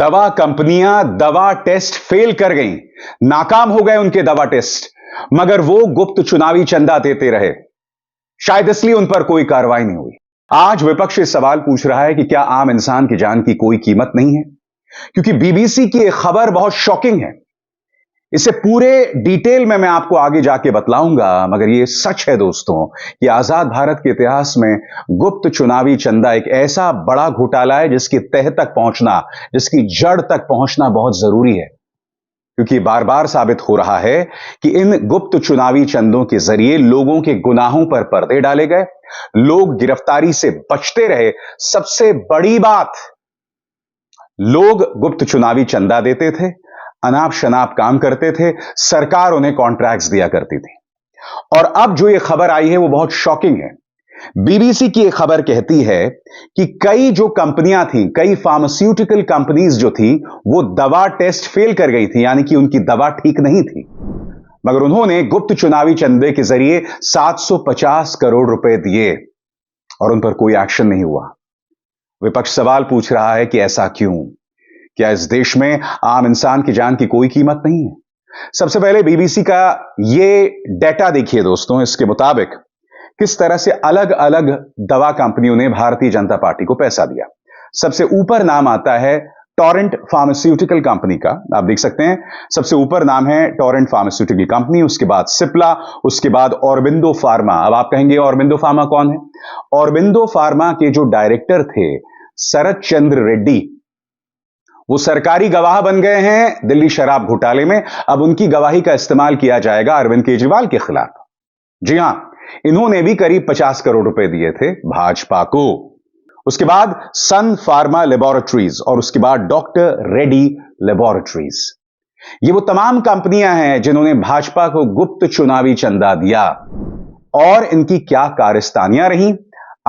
दवा कंपनियां दवा टेस्ट फेल कर गईं, नाकाम हो गए उनके दवा टेस्ट, मगर वो गुप्त चुनावी चंदा देते रहे। शायद इसलिए उन पर कोई कार्रवाई नहीं हुई। आज विपक्ष इस सवाल पूछ रहा है कि क्या आम इंसान की जान की कोई कीमत नहीं है? क्योंकि बीबीसी की एक खबर बहुत शॉकिंग है। इसे पूरे डिटेल में मैं आपको आगे जाके बतलाऊंगा, मगर यह सच है दोस्तों कि आजाद भारत के इतिहास में गुप्त चुनावी चंदा एक ऐसा बड़ा घोटाला है जिसकी तह तक पहुंचना, जिसकी जड़ तक पहुंचना बहुत जरूरी है। क्योंकि बार बार साबित हो रहा है कि इन गुप्त चुनावी चंदों के जरिए लोगों के गुनाहों पर पर्दे डाले गए, लोग गिरफ्तारी से बचते रहे। सबसे बड़ी बात, लोग गुप्त चुनावी चंदा देते थे, अनाप शनाप काम करते थे, सरकार उन्हें कॉन्ट्रैक्ट्स दिया करती थी। और अब जो यह खबर आई है वो बहुत शॉकिंग है। बीबीसी की एक खबर कहती है कि कई जो कंपनियां थी, कई फार्मास्यूटिकल कंपनीज जो थी, वो दवा टेस्ट फेल कर गई थी, यानी कि उनकी दवा ठीक नहीं थी, मगर उन्होंने गुप्त चुनावी चंदे के जरिए 750 करोड़ रुपए दिए और उन पर कोई एक्शन नहीं हुआ। विपक्ष सवाल पूछ रहा है कि ऐसा क्यों? क्या इस देश में आम इंसान की जान की कोई कीमत नहीं है? सबसे पहले बीबीसी का यह डेटा देखिए दोस्तों। इसके मुताबिक किस तरह से अलग अलग दवा कंपनियों ने भारतीय जनता पार्टी को पैसा दिया। सबसे ऊपर नाम आता है टोरेंट फार्मास्यूटिकल कंपनी का, आप देख सकते हैं। सबसे ऊपर नाम है टोरेंट फार्मास्यूटिकल कंपनी, उसके बाद सिप्ला, उसके बाद ऑरबिंदो फार्मा। अब आप कहेंगे ऑरबिंदो फार्मा कौन है? ऑरबिंदो फार्मा के जो डायरेक्टर थे शरद चंद्र रेड्डी, वो सरकारी गवाह बन गए हैं दिल्ली शराब घोटाले में। अब उनकी गवाही का इस्तेमाल किया जाएगा अरविंद केजरीवाल के खिलाफ। जी हां, इन्होंने भी करीब 50 करोड़ रुपए दिए थे भाजपा को। उसके बाद सन फार्मा लेबोरेटरीज और उसके बाद डॉक्टर रेड्डी लेबोरेटरीज। ये वो तमाम कंपनियां हैं जिन्होंने भाजपा को गुप्त चुनावी चंदा दिया। और इनकी क्या कारस्तानियां रही,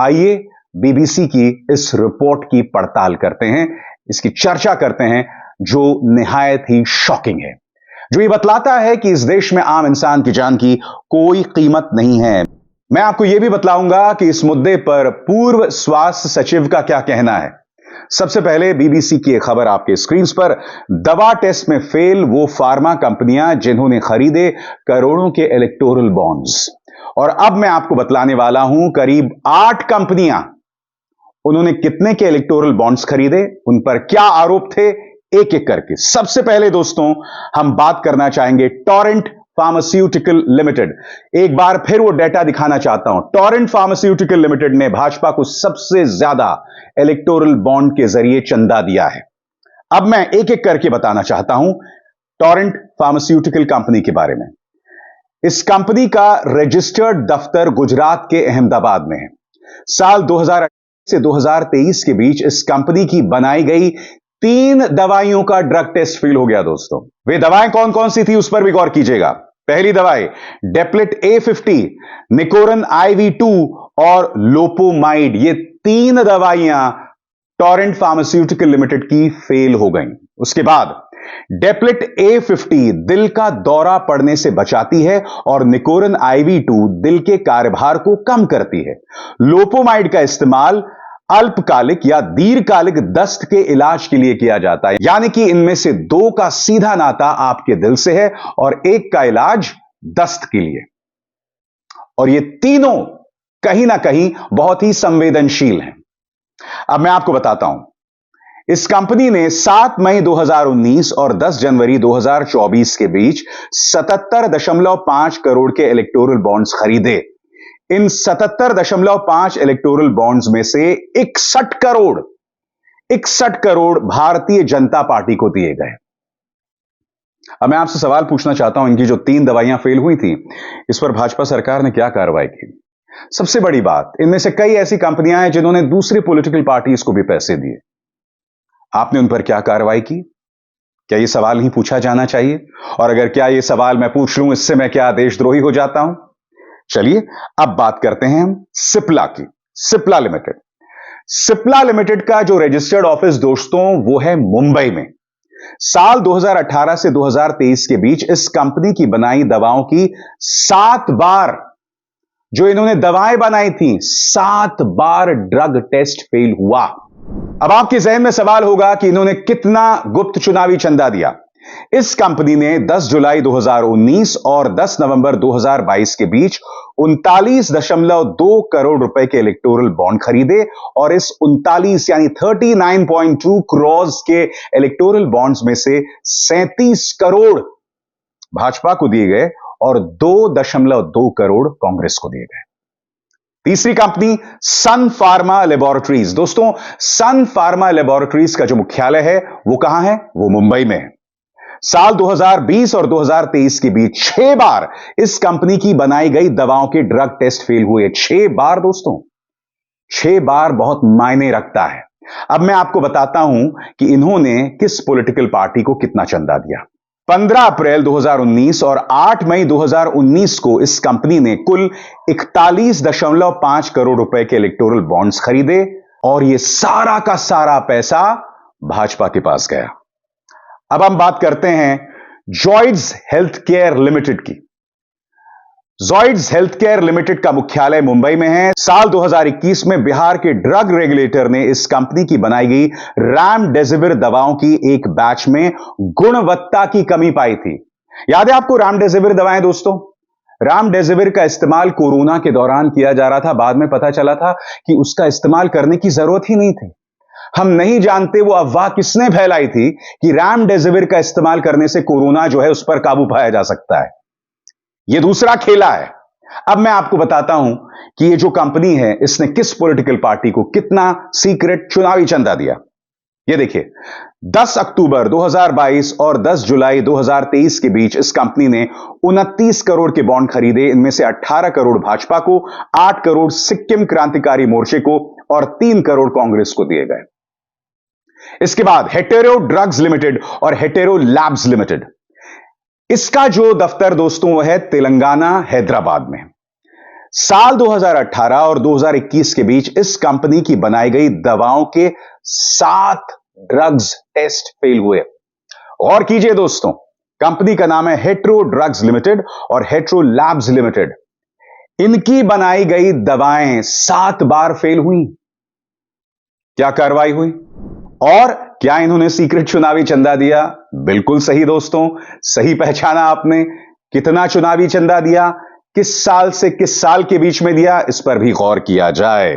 आइए बीबीसी की इस रिपोर्ट की पड़ताल करते हैं, इसकी चर्चा करते हैं, जो निहायत ही शॉकिंग है, जो ये बतलाता है कि इस देश में आम इंसान की जान की कोई कीमत नहीं है। मैं आपको यह भी बतलाऊंगा कि इस मुद्दे पर पूर्व स्वास्थ्य सचिव का क्या कहना है। सबसे पहले बीबीसी की एक खबर आपके स्क्रीन पर। दवा टेस्ट में फेल वो फार्मा कंपनियां जिन्होंने खरीदे करोड़ों के इलेक्टोरल बॉन्ड्स। और अब मैं आपको बतलाने वाला हूं करीब 8 कंपनियां, उन्होंने कितने के इलेक्टोरल बॉन्ड्स खरीदे, उन पर क्या आरोप थे, एक एक करके। सबसे पहले दोस्तों हम बात करना चाहेंगे टोरेंट फार्मास्यूटिकल लिमिटेड। एक बार फिर वो डेटा दिखाना चाहता हूं। टोरेंट फार्मास्यूटिकल लिमिटेड ने भाजपा को सबसे ज्यादा इलेक्टोरल बॉन्ड के जरिए चंदा दिया है। अब मैं एक एक करके बताना चाहता हूं टोरेंट फार्मास्यूटिकल कंपनी के बारे में। इस कंपनी का रजिस्टर्ड दफ्तर गुजरात के अहमदाबाद में है। साल 2018 से 2023 के बीच इस कंपनी की बनाई गई 3 दवाइयों का ड्रग टेस्ट फेल हो गया दोस्तों। वे दवाएं कौन कौन सी थी उस पर भी गौर कीजिएगा। पहली दवाई डेप्लिट A50, निकोरन IV2 और लोपोमाइड। ये 3 दवाइयां टोरेंट फार्मास्यूटिकल लिमिटेड की फेल हो गईं। उसके बाद डेप्लिट A50 दिल का दौरा पड़ने से बचाती है और निकोरन IV2 दिल के कार्यभार को कम करती है। लोपोमाइड का इस्तेमाल अल्पकालिक या दीर्घकालिक दस्त के इलाज के लिए किया जाता है, यानी कि इनमें से 2 का सीधा नाता आपके दिल से है और 1 का इलाज दस्त के लिए। और ये तीनों कहीं ना कहीं बहुत ही संवेदनशील हैं। अब मैं आपको बताता हूं, इस कंपनी ने 7 मई 2019 और 10 जनवरी 2024 के बीच 77.5 करोड़ के इलेक्टोरल बॉन्ड्स खरीदे। इन 77.5 इलेक्टोरल बॉन्ड्स में से 61 करोड़ भारतीय जनता पार्टी को दिए गए। अब मैं आपसे सवाल पूछना चाहता हूं, इनकी जो 3 दवाइयां फेल हुई थी, इस पर भाजपा सरकार ने क्या कार्रवाई की? सबसे बड़ी बात, इनमें से कई ऐसी कंपनियां हैं जिन्होंने दूसरी पॉलिटिकल पार्टीज को भी पैसे दिए। आपने उन पर क्या कार्रवाई की? क्या यह सवाल नहीं पूछा जाना चाहिए? और अगर क्या यह सवाल मैं पूछ लूं, इससे मैं क्या देशद्रोही हो जाता हूं? चलिए अब बात करते हैं सिप्ला की। सिप्ला लिमिटेड। सिप्ला लिमिटेड का जो रजिस्टर्ड ऑफिस दोस्तों वो है मुंबई में। साल 2018 से 2023 के बीच इस कंपनी की बनाई दवाओं की 7 बार, जो इन्होंने दवाएं बनाई थी, 7 बार ड्रग टेस्ट फेल हुआ। अब आपके जहन में सवाल होगा कि इन्होंने कितना गुप्त चुनावी चंदा दिया। इस कंपनी ने 10 जुलाई 2019 और 10 नवंबर 2022 के बीच 39.2 करोड़ रुपए के इलेक्टोरल बॉन्ड खरीदे और इस 39 यानी 39.2 करोड़ के इलेक्टोरल बॉन्ड्स में से 37 करोड़ भाजपा को दिए गए और 2.2 करोड़ कांग्रेस को दिए गए। तीसरी कंपनी सन फार्मा लेबोरेटरीज। दोस्तों, सन फार्मा लेबोरेटरीज का जो मुख्यालय है वो कहां है? वो मुंबई में है। साल 2020 और 2023 के बीच 6 बार इस कंपनी की बनाई गई दवाओं के ड्रग टेस्ट फेल हुए। 6 बार दोस्तों, 6 बार बहुत मायने रखता है। अब मैं आपको बताता हूं कि इन्होंने किस पॉलिटिकल पार्टी को कितना चंदा दिया। 15 अप्रैल 2019 और 8 मई 2019 को इस कंपनी ने कुल 41.5 करोड़ रुपए के इलेक्टोरल बॉन्ड्स खरीदे और यह सारा का सारा पैसा भाजपा के पास गया। अब हम बात करते हैं जॉइड्स हेल्थ केयर लिमिटेड की। जॉइड्स हेल्थ केयर लिमिटेड का मुख्यालय मुंबई में है। साल 2021 में बिहार के ड्रग रेगुलेटर ने इस कंपनी की बनाई गई रेमडेसिविर दवाओं की एक बैच में गुणवत्ता की कमी पाई थी। याद है आपको रेमडेसिविर दवाएं? दोस्तों, रेमडेसिविर का इस्तेमाल कोरोना के दौरान किया जा रहा था। बाद में पता चला था कि उसका इस्तेमाल करने की जरूरत ही नहीं थी। हम नहीं जानते वो अफवाह किसने फैलाई थी कि रेमडेसिविर का इस्तेमाल करने से कोरोना जो है उस पर काबू पाया जा सकता है। यह दूसरा खेला है। अब मैं आपको बताता हूं कि यह जो कंपनी है इसने किस पॉलिटिकल पार्टी को कितना सीक्रेट चुनावी चंदा दिया। यह देखिए, 10 अक्टूबर 2022 और 10 जुलाई 2023 के बीच इस कंपनी ने 29 करोड़ के बॉन्ड खरीदे। इनमें से 18 करोड़ भाजपा को, 8 करोड़ सिक्किम क्रांतिकारी मोर्चे को और 3 करोड़ कांग्रेस को दिए गए। इसके बाद हेटेरो ड्रग्स लिमिटेड और हेटेरो लैब्स लिमिटेड। इसका जो दफ्तर दोस्तों वो है तेलंगाना हैदराबाद में। साल 2018 और 2021 के बीच इस कंपनी की बनाई गई दवाओं के 7 ड्रग्स टेस्ट फेल हुए। और कीजिए दोस्तों, कंपनी का नाम है हेटेरो ड्रग्स लिमिटेड और हेटेरो लैब्स लिमिटेड। इनकी बनाई गई दवाएं 7 बार फेल हुई। क्या कार्रवाई हुई और क्या इन्होंने सीक्रेट चुनावी चंदा दिया? बिल्कुल सही दोस्तों, सही पहचाना आपने। कितना चुनावी चंदा दिया, किस साल से किस साल के बीच में दिया, इस पर भी गौर किया जाए।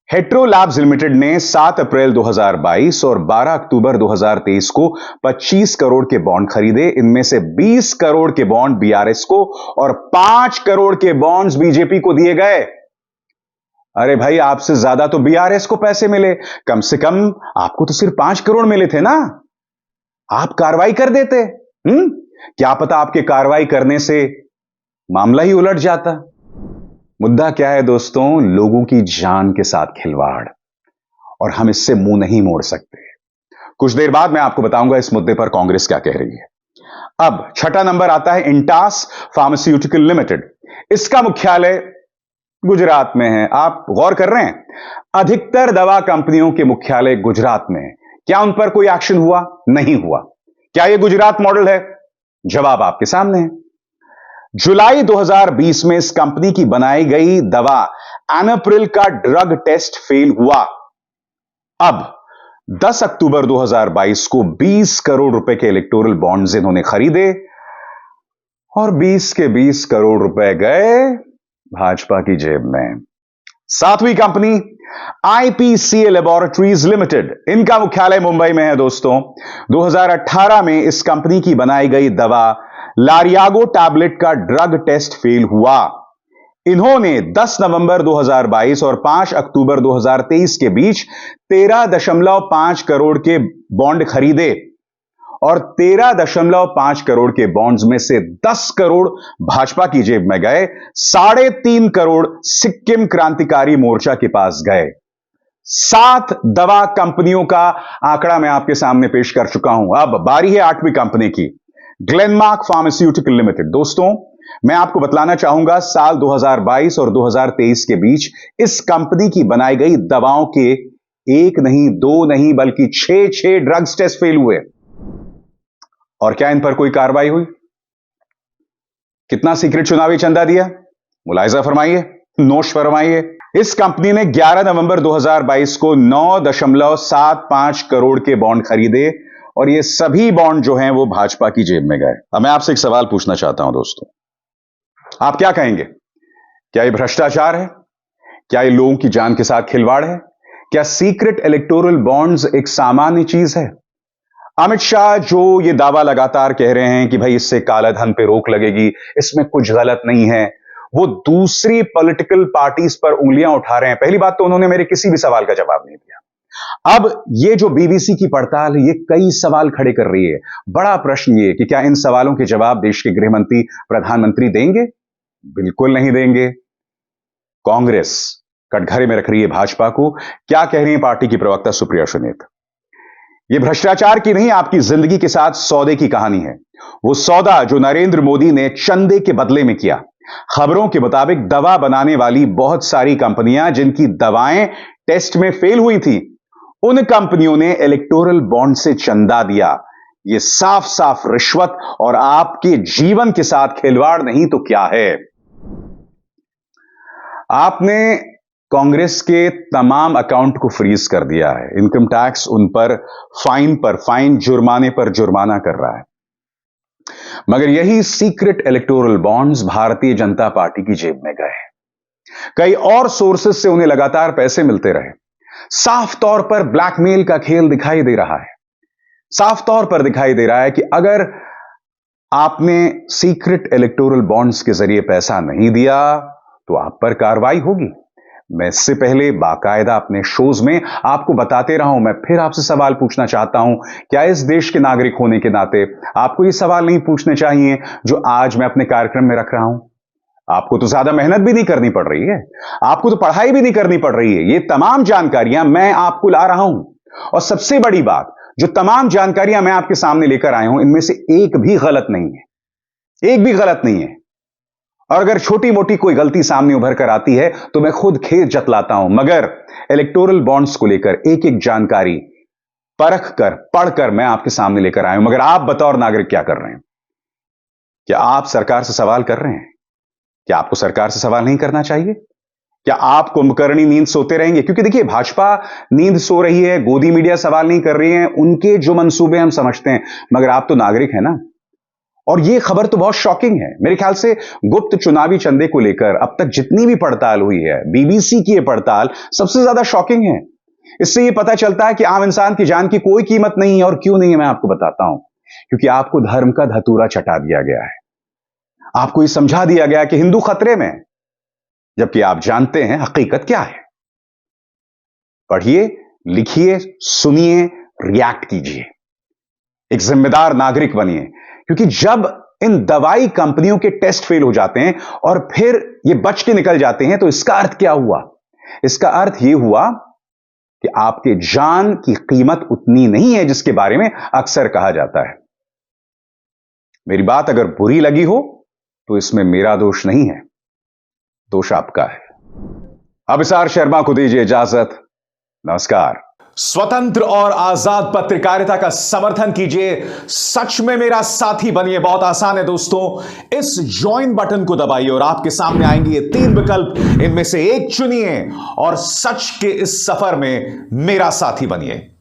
हेटेरो लैब्स लिमिटेड ने 7 अप्रैल 2022 और 12 अक्टूबर 2023 को 25 करोड़ के बॉन्ड खरीदे। इनमें से 20 करोड़ के बॉन्ड बीआरएस को और 5 करोड़ के बॉन्ड्स बीजेपी को दिए गए। अरे भाई, आपसे ज्यादा तो बीआरएस को पैसे मिले, कम से कम आपको तो सिर्फ 5 करोड़ मिले थे ना। आप कार्रवाई कर देते। क्या पता आपके कार्रवाई करने से मामला ही उलट जाता। मुद्दा क्या है दोस्तों? लोगों की जान के साथ खिलवाड़, और हम इससे मुंह नहीं मोड़ सकते। कुछ देर बाद मैं आपको बताऊंगा इस मुद्दे पर कांग्रेस क्या कह रही है। अब छठा नंबर आता है इंटास फार्मास्यूटिकल लिमिटेड। इसका मुख्यालय गुजरात में है। आप गौर कर रहे हैं, अधिकतर दवा कंपनियों के मुख्यालय गुजरात में है। क्या उन पर कोई एक्शन हुआ? नहीं हुआ। क्या यह गुजरात मॉडल है? जवाब आपके सामने है। जुलाई 2020 में इस कंपनी की बनाई गई दवा एनाप्रिल का ड्रग टेस्ट फेल हुआ। अब 10 अक्टूबर 2022 को 20 करोड़ रुपए के इलेक्टोरल बॉन्ड्स इन्होंने खरीदे और 20 के 20 करोड़ रुपए गए भाजपा की जेब में। सातवीं कंपनी आईपीसीए लेबोरेटरीज लिमिटेड। इनका मुख्यालय मुंबई में है दोस्तों। 2018 में इस कंपनी की बनाई गई दवा लारियागो टैबलेट का ड्रग टेस्ट फेल हुआ। इन्होंने 10 नवंबर 2022 और 5 अक्टूबर 2023 के बीच 13.5 करोड़ के बॉन्ड खरीदे और 13.5 करोड़ के बॉन्ड्स में से 10 करोड़ भाजपा की जेब में गए, 3.5 करोड़ सिक्किम क्रांतिकारी मोर्चा के पास गए। 7 दवा कंपनियों का आंकड़ा मैं आपके सामने पेश कर चुका हूं। अब बारी है 8वीं कंपनी की, ग्लेनमार्क फार्मास्यूटिकल लिमिटेड। दोस्तों, मैं आपको बतलाना चाहूंगा साल 2022 और 2023 के बीच इस कंपनी की बनाई गई दवाओं के 1 नहीं 2 नहीं बल्कि 6 ड्रग्स टेस्ट फेल हुए। और क्या इन पर कोई कार्रवाई हुई? कितना सीक्रेट चुनावी चंदा दिया? मुलाहिजा फरमाइए, नोश फरमाइए। इस कंपनी ने 11 नवंबर 2022 को 9.75 करोड़ के बॉन्ड खरीदे और ये सभी बॉन्ड जो हैं वो भाजपा की जेब में गए। अब मैं आपसे एक सवाल पूछना चाहता हूं दोस्तों, आप क्या कहेंगे? क्या ये भ्रष्टाचार है? क्या ये लोगों की जान के साथ खिलवाड़ है? क्या सीक्रेट इलेक्टोरल बॉन्ड्स एक सामान्य चीज है? अमित शाह जो ये दावा लगातार कह रहे हैं कि भाई इससे कालाधन पे रोक लगेगी, इसमें कुछ गलत नहीं है, वो दूसरी पॉलिटिकल पार्टीज पर उंगलियां उठा रहे हैं। पहली बात तो उन्होंने मेरे किसी भी सवाल का जवाब नहीं दिया। अब ये जो बीबीसी की पड़ताल है ये कई सवाल खड़े कर रही है। बड़ा प्रश्न ये कि क्या इन सवालों के जवाब देश के गृह मंत्री, प्रधानमंत्री देंगे? बिल्कुल नहीं देंगे। कांग्रेस कटघरे में रख रही है भाजपा को। क्या कह रही है पार्टी की प्रवक्ता सुप्रिया सुनीत? यह भ्रष्टाचार की नहीं, आपकी जिंदगी के साथ सौदे की कहानी है। वो सौदा जो नरेंद्र मोदी ने चंदे के बदले में किया। खबरों के मुताबिक दवा बनाने वाली बहुत सारी कंपनियां जिनकी दवाएं टेस्ट में फेल हुई थी, उन कंपनियों ने इलेक्टोरल बॉन्ड से चंदा दिया। यह साफ साफ रिश्वत और आपके जीवन के साथ खिलवाड़ नहीं तो क्या है? आपने कांग्रेस के तमाम अकाउंट को फ्रीज कर दिया है। इनकम टैक्स उन पर फाइन, जुर्माने पर जुर्माना कर रहा है। मगर यही secret electoral bonds Bharatiya Janata party की जेब में गए। कई और सोर्सेस से उन्हें लगातार पैसे मिलते रहे। साफ तौर पर ब्लैकमेल का खेल दिखाई दे रहा है। साफ तौर पर दिखाई दे रहा है कि अगर आपने सीक्रेट इलेक्टोरल बॉन्ड्स के जरिए पैसा नहीं दिया तो आप पर कार्रवाई होगी। मैं इससे पहले बाकायदा अपने शोज में आपको बताते रहा हूं। मैं फिर आपसे सवाल पूछना चाहता हूं, क्या इस देश के नागरिक होने के नाते आपको ये सवाल नहीं पूछने चाहिए जो आज मैं अपने कार्यक्रम में रख रहा हूं? आपको तो ज्यादा मेहनत भी नहीं करनी पड़ रही है, आपको तो पढ़ाई भी नहीं करनी पड़ रही है। ये तमाम जानकारियां मैं आपको ला रहा हूं और सबसे बड़ी बात, जो तमाम जानकारियां मैं आपके सामने लेकर आया हूं, इनमें से एक भी गलत नहीं है। एक भी गलत नहीं है। और अगर छोटी मोटी कोई गलती सामने उभर कर आती है तो मैं खुद खेद जतलाता हूं। मगर इलेक्टोरल बॉन्ड्स को लेकर एक एक जानकारी परख कर, पढ़कर मैं आपके सामने लेकर आया हूं। मगर आप बतौर नागरिक क्या कर रहे हैं? क्या आप सरकार से सवाल कर रहे हैं? क्या आपको सरकार से सवाल नहीं करना चाहिए? क्या आप कुंभकर्णी नींद सोते रहेंगे? क्योंकि देखिए, भाजपा नींद सो रही है, गोदी मीडिया सवाल नहीं कर रही है, उनके जो मंसूबे हम समझते हैं, मगर आप तो नागरिक हैं ना। और यह खबर तो बहुत शॉकिंग है। मेरे ख्याल से गुप्त चुनावी चंदे को लेकर अब तक जितनी भी पड़ताल हुई है, बीबीसी की यह पड़ताल सबसे ज्यादा शॉकिंग है। इससे यह पता चलता है कि आम इंसान की जान की कोई कीमत नहीं है। और क्यों नहीं है मैं आपको बताता हूं। क्योंकि आपको धर्म का धतूरा चटा दिया गया है। आपको यह समझा दिया गया कि हिंदू खतरे में, जबकि आप जानते हैं हकीकत क्या है। पढ़िए, लिखिए, सुनिए, रिएक्ट कीजिए, एक जिम्मेदार नागरिक बनिए। क्योंकि जब इन दवाई कंपनियों के टेस्ट फेल हो जाते हैं और फिर ये बच के निकल जाते हैं, तो इसका अर्थ क्या हुआ? इसका अर्थ यह हुआ कि आपके जान की कीमत उतनी नहीं है जिसके बारे में अक्सर कहा जाता है। मेरी बात अगर बुरी लगी हो तो इसमें मेरा दोष नहीं है, दोष आपका है। अभिसार शर्मा को दीजिए इजाजत। नमस्कार। स्वतंत्र और आजाद पत्रकारिता का समर्थन कीजिए, सच में मेरा साथी बनिए। बहुत आसान है दोस्तों, इस ज्वाइन बटन को दबाइए और आपके सामने आएंगे ये 3 विकल्प। इनमें से एक चुनिए और सच के इस सफर में मेरा साथी बनिए।